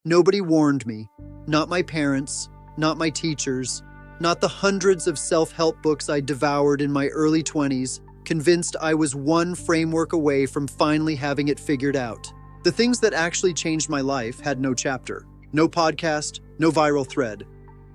Nobody warned me. Not my parents, not my teachers, not the hundreds of self-help books I devoured in my early 20s, convinced I was one framework away from finally having it figured out. The things that actually changed my life had no chapter, no podcast, no viral thread.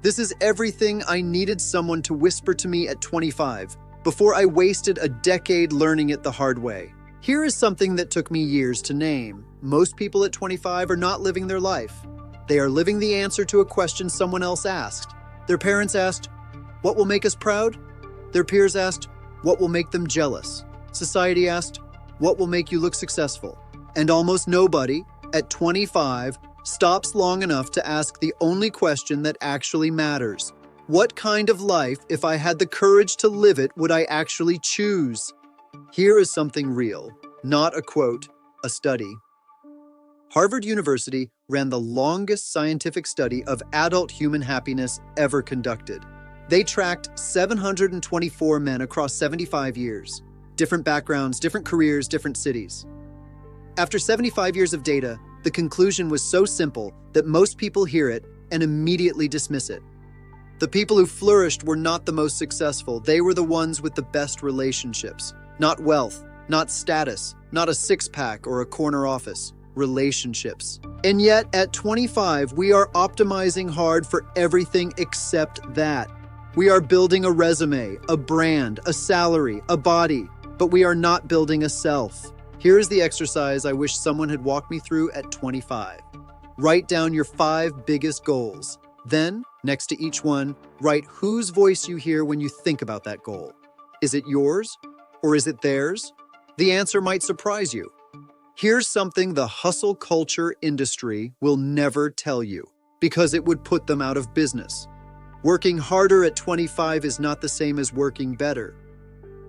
This is everything I needed someone to whisper to me at 25, before I wasted a decade learning it the hard way. Here is something that took me years to name. Most people at 25 are not living their life. They are living the answer to a question someone else asked. Their parents asked, "What will make us proud?" Their peers asked, "What will make them jealous?" Society asked, "What will make you look successful?" And almost nobody, at 25, stops long enough to ask the only question that actually matters. What kind of life, if I had the courage to live it, would I actually choose? Here is something real, not a quote, a study. Harvard University ran the longest scientific study of adult human happiness ever conducted. They tracked 724 men across 75 years. Different backgrounds, different careers, different cities. After 75 years of data, the conclusion was so simple that most people hear it and immediately dismiss it. The people who flourished were not the most successful. They were the ones with the best relationships. Not wealth, not status, not a six-pack or a corner office. Relationships. And yet, at 25, we are optimizing hard for everything except that. We are building a resume, a brand, a salary, a body, but we are not building a self. Here is the exercise I wish someone had walked me through at 25. Write down your 5 biggest goals. Then, next to each one, write whose voice you hear when you think about that goal. Is it yours? Or is it theirs? The answer might surprise you. Here's something the hustle culture industry will never tell you, because it would put them out of business. Working harder at 25 is not the same as working better.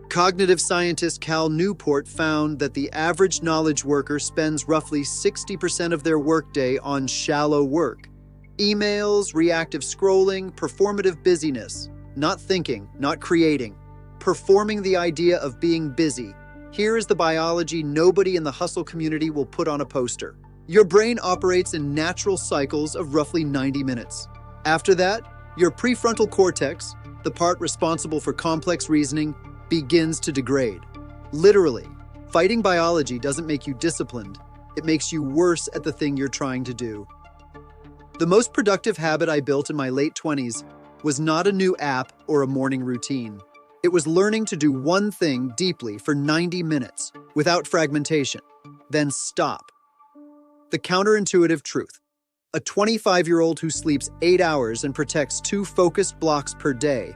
Cognitive scientist Cal Newport found that the average knowledge worker spends roughly 60% of their workday on shallow work. Emails, reactive scrolling, performative busyness. Not thinking, not creating. Performing the idea of being busy. Here is the biology nobody in the hustle community will put on a poster. Your brain operates in natural cycles of roughly 90 minutes. After that, your prefrontal cortex, the part responsible for complex reasoning, begins to degrade. Literally, fighting biology doesn't make you disciplined. It makes you worse at the thing you're trying to do. The most productive habit I built in my late 20s was not a new app or a morning routine. It was learning to do one thing deeply for 90 minutes, without fragmentation, then stop. The counterintuitive truth. A 25-year-old who sleeps 8 hours and protects 2 focused blocks per day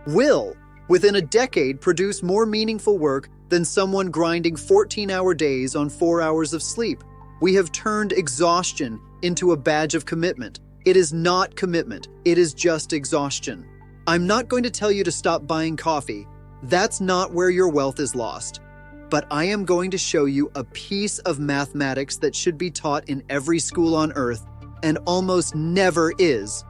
will, within a decade, produce more meaningful work than someone grinding 14-hour days on 4 hours of sleep. We have turned exhaustion into a badge of commitment. It is not commitment, it is just exhaustion. I'm not going to tell you to stop buying coffee. That's not where your wealth is lost. But I am going to show you a piece of mathematics that should be taught in every school on earth and almost never is.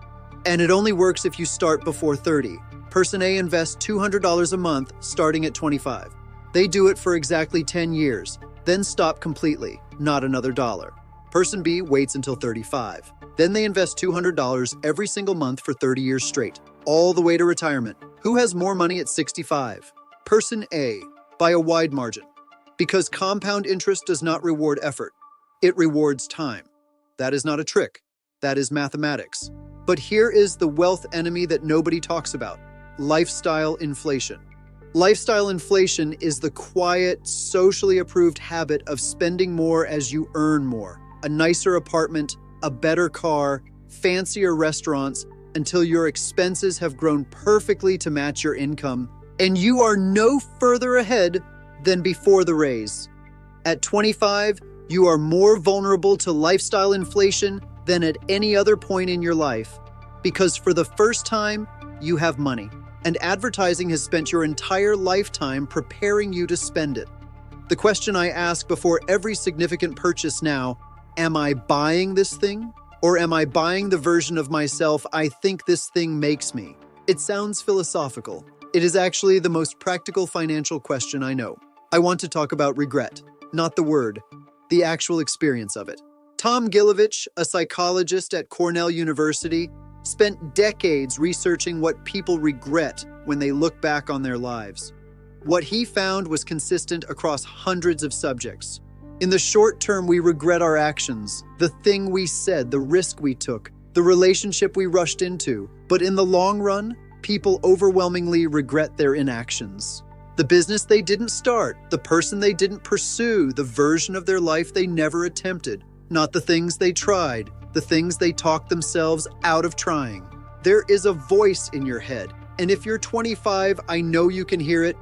And it only works if you start before 30. Person A invests $200 a month starting at 25. They do it for exactly 10 years, then stop completely, not another dollar. Person B waits until 35. Then they invest $200 every single month for 30 years straight, all the way to retirement. Who has more money at 65? Person A, by a wide margin. Because compound interest does not reward effort. It rewards time. That is not a trick. That is mathematics. But here is the wealth enemy that nobody talks about. Lifestyle inflation. Lifestyle inflation is the quiet, socially approved habit of spending more as you earn more. A nicer apartment, a better car, fancier restaurants, until your expenses have grown perfectly to match your income, and you are no further ahead than before the raise. At 25, you are more vulnerable to lifestyle inflation than at any other point in your life, because for the first time, you have money, and advertising has spent your entire lifetime preparing you to spend it. The question I ask before every significant purchase now, am I buying this thing? Or am I buying the version of myself I think this thing makes me? It sounds philosophical. It is actually the most practical financial question I know. I want to talk about regret, not the word, the actual experience of it. Tom Gilovich, a psychologist at Cornell University, spent decades researching what people regret when they look back on their lives. What he found was consistent across hundreds of subjects. In the short term, we regret our actions, the thing we said, the risk we took, the relationship we rushed into. But in the long run, people overwhelmingly regret their inactions. The business they didn't start, the person they didn't pursue, the version of their life they never attempted. Not the things they tried, the things they talked themselves out of trying. There is a voice in your head, and if you're 25, I know you can hear it,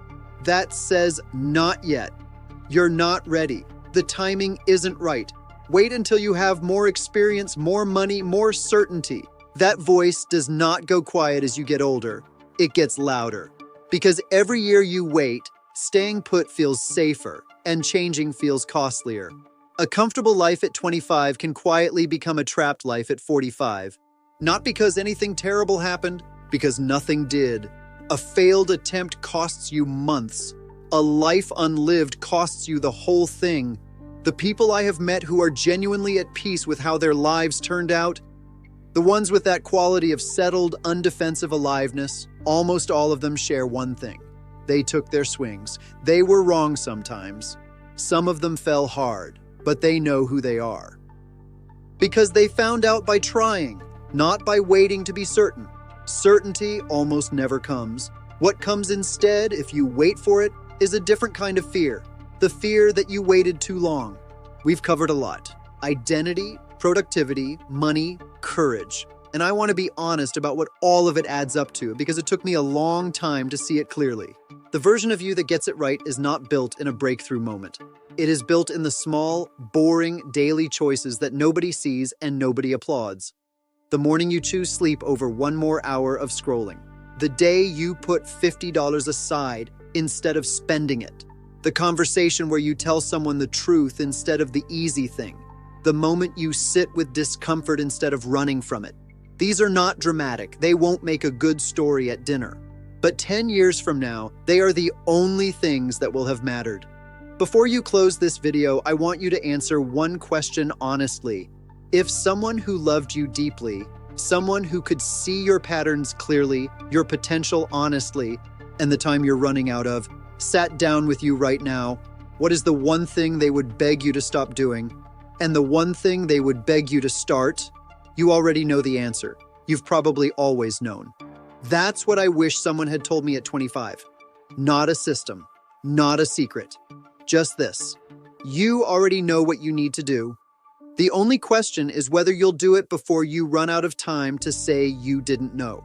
that says not yet. You're not ready. The timing isn't right. Wait until you have more experience, more money, more certainty. That voice does not go quiet as you get older. It gets louder. Because every year you wait, staying put feels safer, and changing feels costlier. A comfortable life at 25 can quietly become a trapped life at 45. Not because anything terrible happened, because nothing did. A failed attempt costs you months. A life unlived costs you the whole thing. The people I have met who are genuinely at peace with how their lives turned out, the ones with that quality of settled, undefensive aliveness, almost all of them share one thing. They took their swings. They were wrong sometimes. Some of them fell hard, but they know who they are. Because they found out by trying, not by waiting to be certain. Certainty almost never comes. What comes instead, if you wait for it, is a different kind of fear. The fear that you waited too long. We've covered a lot. Identity, productivity, money, courage. And I want to be honest about what all of it adds up to because it took me a long time to see it clearly. The version of you that gets it right is not built in a breakthrough moment. It is built in the small, boring, daily choices that nobody sees and nobody applauds. The morning you choose sleep over one more hour of scrolling. The day you put $50 aside instead of spending it. The conversation where you tell someone the truth instead of the easy thing. The moment you sit with discomfort instead of running from it. These are not dramatic. They won't make a good story at dinner. But 10 years from now, they are the only things that will have mattered. Before you close this video, I want you to answer one question honestly. If someone who loved you deeply, someone who could see your patterns clearly, your potential honestly, and the time you're running out of, sat down with you right now, what is the one thing they would beg you to stop doing? And the one thing they would beg you to start? You already know the answer. You've probably always known. That's what I wish someone had told me at 25. Not a system, not a secret. Just this. You already know what you need to do. The only question is whether you'll do it before you run out of time to say you didn't know.